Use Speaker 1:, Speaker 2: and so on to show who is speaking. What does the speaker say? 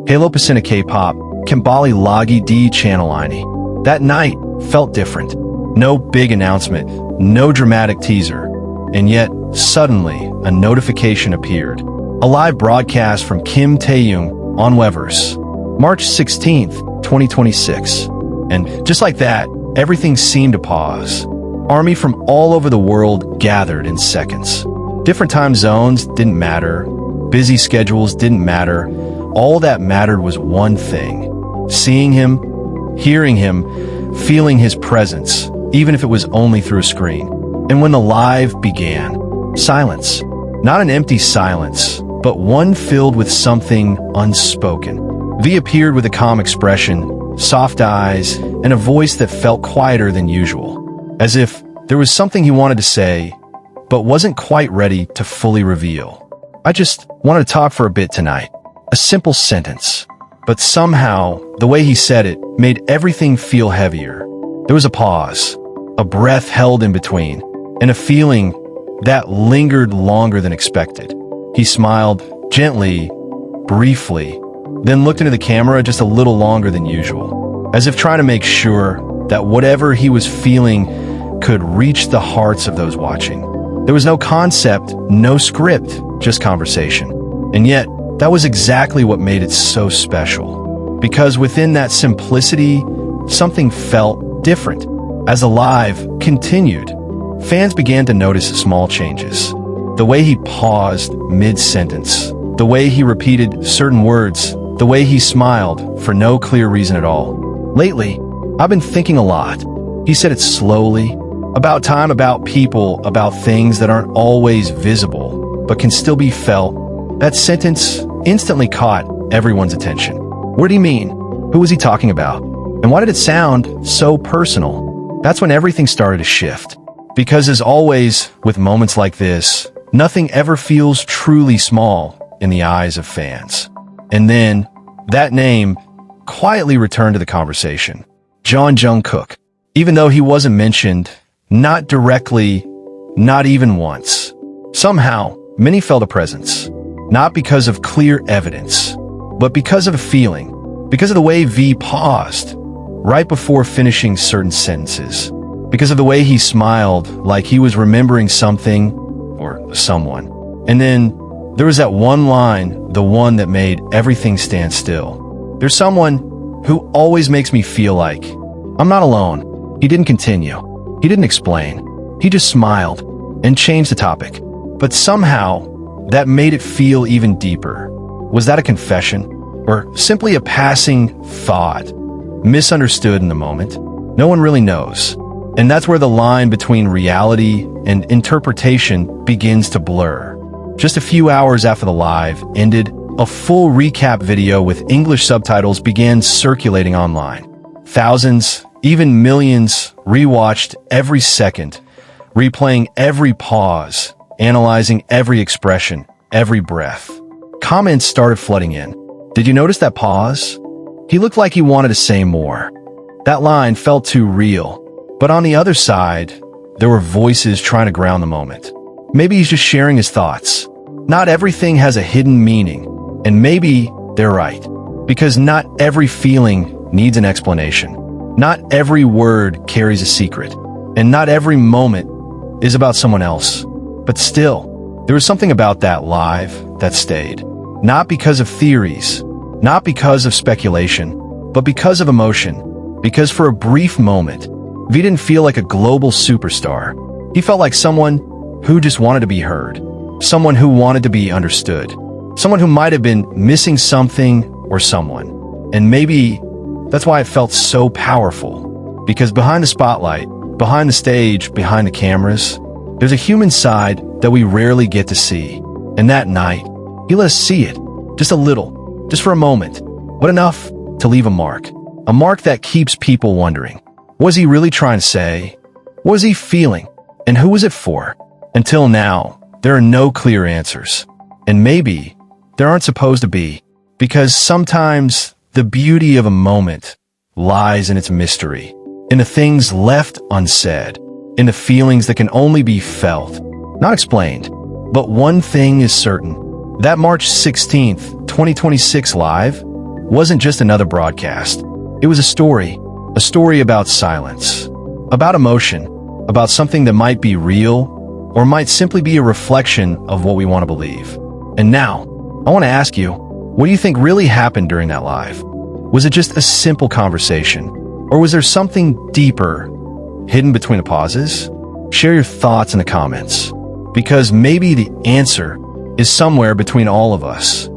Speaker 1: Kalopasina K-pop, Kembali Lagi di Channel Ini. That night felt different. No big announcement, no dramatic teaser. And yet, suddenly, a notification appeared. A live broadcast from Kim Taehyung on Weverse. March 16th, 2026. And just like that, everything seemed to pause. Army from all over the world gathered in seconds. Different time zones didn't matter. Busy schedules didn't matter. All that mattered was one thing. Seeing him, hearing him, feeling his presence, even if it was only through a screen. And when the live began, silence. Not an empty silence, but one filled with something unspoken. V appeared with a calm expression, soft eyes, and a voice that felt quieter than usual. As if there was something he wanted to say, but wasn't quite ready to fully reveal. I just wanted to talk for a bit tonight. A simple sentence. But somehow, the way he said it made everything feel heavier. There was a pause, a breath held in between, and a feeling that lingered longer than expected. He smiled, gently, briefly, then looked into the camera just a little longer than usual, as if trying to make sure that whatever he was feeling could reach the hearts of those watching. There was no concept, no script, just conversation. And yet, that was exactly what made it so special. Because within that simplicity, something felt different. As the live continued, fans began to notice small changes. The way he paused mid-sentence, the way he repeated certain words, the way he smiled for no clear reason at all. Lately, I've been thinking a lot. He said it slowly, about time, about people, about things that aren't always visible, but can still be felt. That sentence instantly caught everyone's attention. What did he mean? Who was he talking about? And why did it sound so personal? That's when everything started to shift. Because as always, with moments like this, nothing ever feels truly small in the eyes of fans. And then, that name quietly returned to the conversation. Jeon Jungkook. Even though he wasn't mentioned, not directly, not even once. Somehow, many felt a presence. Not because of clear evidence, but because of a feeling. Because of the way V paused right before finishing certain sentences. Because of the way he smiled like he was remembering something or someone. And then there was that one line, the one that made everything stand still. There's someone who always makes me feel like I'm not alone. He didn't continue. He didn't explain. He just smiled and changed the topic. But somehow, that made it feel even deeper. Was that a confession? Or simply a passing thought? Misunderstood in the moment? No one really knows. And that's where the line between reality and interpretation begins to blur. Just a few hours after the live ended, a full recap video with English subtitles began circulating online. Thousands, even millions, rewatched every second, replaying every pause, analyzing every expression, every breath. Comments started flooding in. Did you notice that pause? He looked like he wanted to say more. That line felt too real. But on the other side, there were voices trying to ground the moment. Maybe he's just sharing his thoughts. Not everything has a hidden meaning. And maybe they're right. Because not every feeling needs an explanation. Not every word carries a secret. And not every moment is about someone else. But still, there was something about that live that stayed. Not because of theories, not because of speculation, but because of emotion. Because for a brief moment, V didn't feel like a global superstar. He felt like someone who just wanted to be heard. Someone who wanted to be understood. Someone who might have been missing something or someone. And maybe that's why it felt so powerful. Because behind the spotlight, behind the stage, behind the cameras, there's a human side that we rarely get to see. And that night, he let us see it. Just a little. Just for a moment. But enough to leave a mark. A mark that keeps people wondering. What was he really trying to say? What was he feeling? And who was it for? Until now, there are no clear answers. And maybe there aren't supposed to be. Because sometimes the beauty of a moment lies in its mystery. In the things left unsaid. In the feelings that can only be felt, not explained. But one thing is certain. That March 16th, 2026 live, wasn't just another broadcast. It was a story about silence, about emotion, about something that might be real or might simply be a reflection of what we want to believe. And now, I want to ask you, what do you think really happened during that live? Was it just a simple conversation? Or was there something deeper, hidden between the pauses? Share your thoughts in the comments, because maybe the answer is somewhere between all of us.